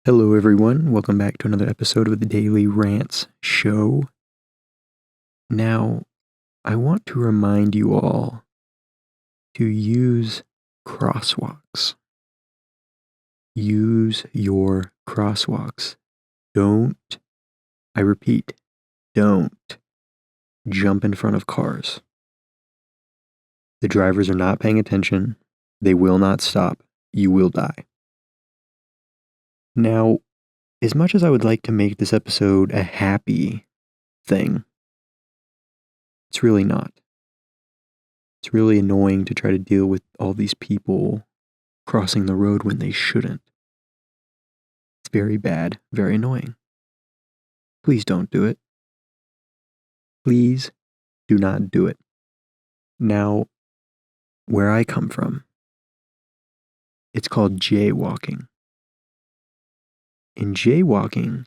Hello, everyone. Welcome back to another episode of the Daily Rants show. Now, I want to remind you all to use crosswalks. Use your crosswalks. I repeat, don't jump in front of cars. The drivers are not paying attention. They will not stop. You will die. Now, as much as I would like to make this episode a happy thing, it's really not. It's really annoying to try to deal with all these people crossing the road when they shouldn't. It's very bad, very annoying. Please don't do it. Please do not do it. Now, where I come from, it's called jaywalking. And jaywalking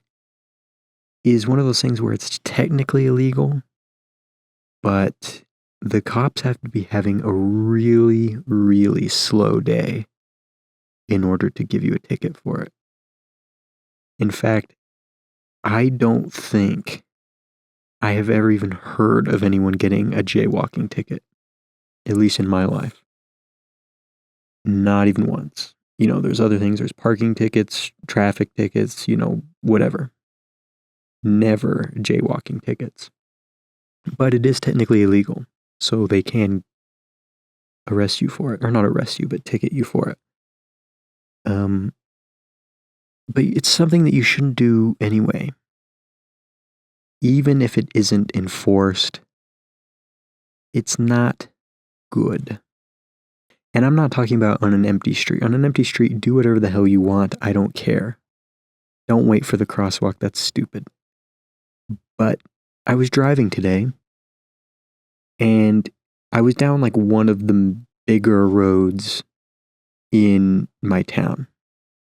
is one of those things where it's technically illegal, but the cops have to be having a really, really slow day in order to give you a ticket for it. In fact, I don't think I have ever even heard of anyone getting a jaywalking ticket, at least in my life. Not even once. There's other things. There's parking tickets, traffic tickets, whatever. Never jaywalking tickets. But it is technically illegal, so they can arrest you for it. Or not arrest you, but ticket you for it. But it's something that you shouldn't do anyway. Even if it isn't enforced, it's not good. And I'm not talking about on an empty street. On an empty street, do whatever the hell you want. I don't care. Don't wait for the crosswalk. That's stupid. But I was driving today, and I was down like one of the bigger roads in my town.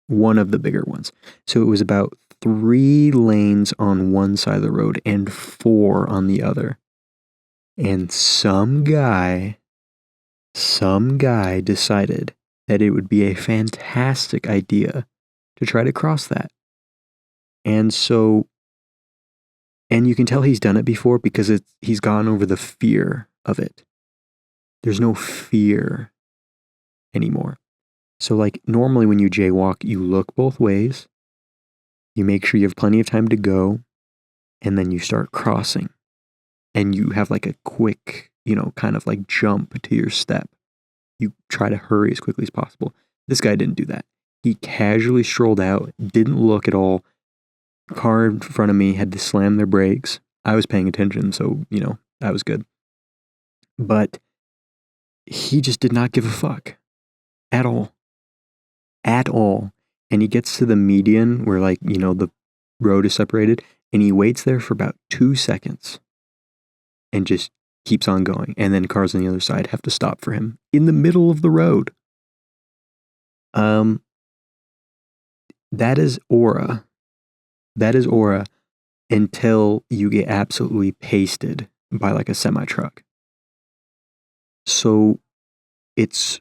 One of the bigger ones. So it was about 3 lanes on one side of the road and 4 on the other. And some guy decided that it would be a fantastic idea to try to cross that. And you can tell he's done it before because he's gone over the fear of it. There's no fear anymore. So like normally when you jaywalk, you look both ways, you make sure you have plenty of time to go, and then you start crossing. And you have like a quick, kind of like jump to your step. You try to hurry as quickly as possible. This guy didn't do that. He casually strolled out, didn't look at all. Car in front of me had to slam their brakes. I was paying attention, so, that was good. But he just did not give a fuck. At all. At all. And he gets to the median where, the road is separated, and he waits there for about 2 seconds and just keeps on going. And then cars on the other side have to stop for him in the middle of the road. That is aura. That is aura until you get absolutely pasted by like a semi-truck. So it's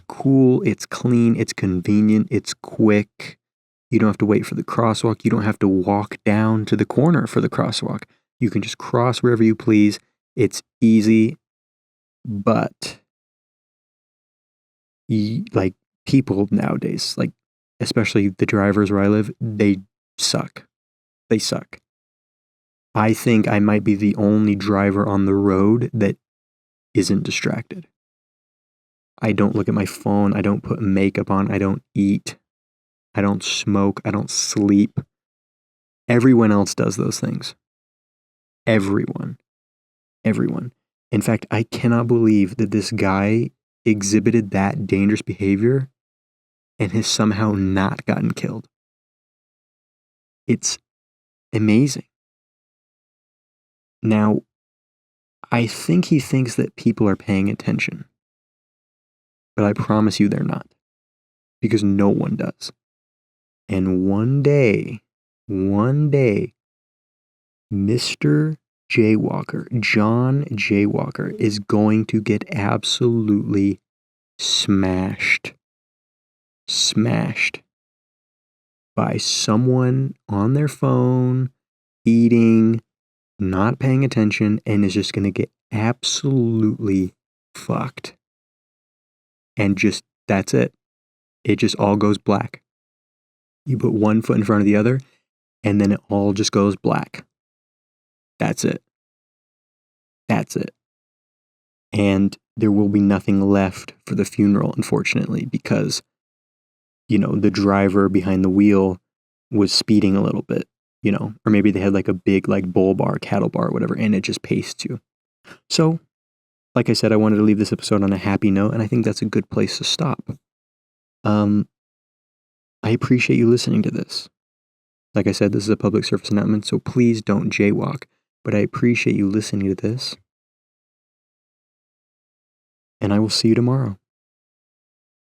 cool, it's clean, it's convenient, it's quick. You don't have to wait for the crosswalk. You don't have to walk down to the corner for the crosswalk. You can just cross wherever you please. It's easy, but people nowadays, especially the drivers where I live, they suck. They suck. I think I might be the only driver on the road that isn't distracted. I don't look at my phone. I don't put makeup on. I don't eat. I don't smoke. I don't sleep. Everyone else does those things. Everyone. In fact, I cannot believe that this guy exhibited that dangerous behavior and has somehow not gotten killed. It's amazing. Now, I think he thinks that people are paying attention. But I promise you they're not. Because no one does. And one day, Mr. Jaywalker, John Jaywalker, is going to get absolutely smashed by someone on their phone, eating, not paying attention, and is just going to get absolutely fucked. And just, that's it. It just all goes black. You put one foot in front of the other, and then it all just goes black. That's it. That's it. And there will be nothing left for the funeral, unfortunately, because, the driver behind the wheel was speeding a little bit, or maybe they had like a big like bull bar, cattle bar, whatever, and it just paced you. So, like I said, I wanted to leave this episode on a happy note, and I think that's a good place to stop. I appreciate you listening to this. Like I said, this is a public service announcement, so please don't jaywalk. But I appreciate you listening to this. And I will see you tomorrow.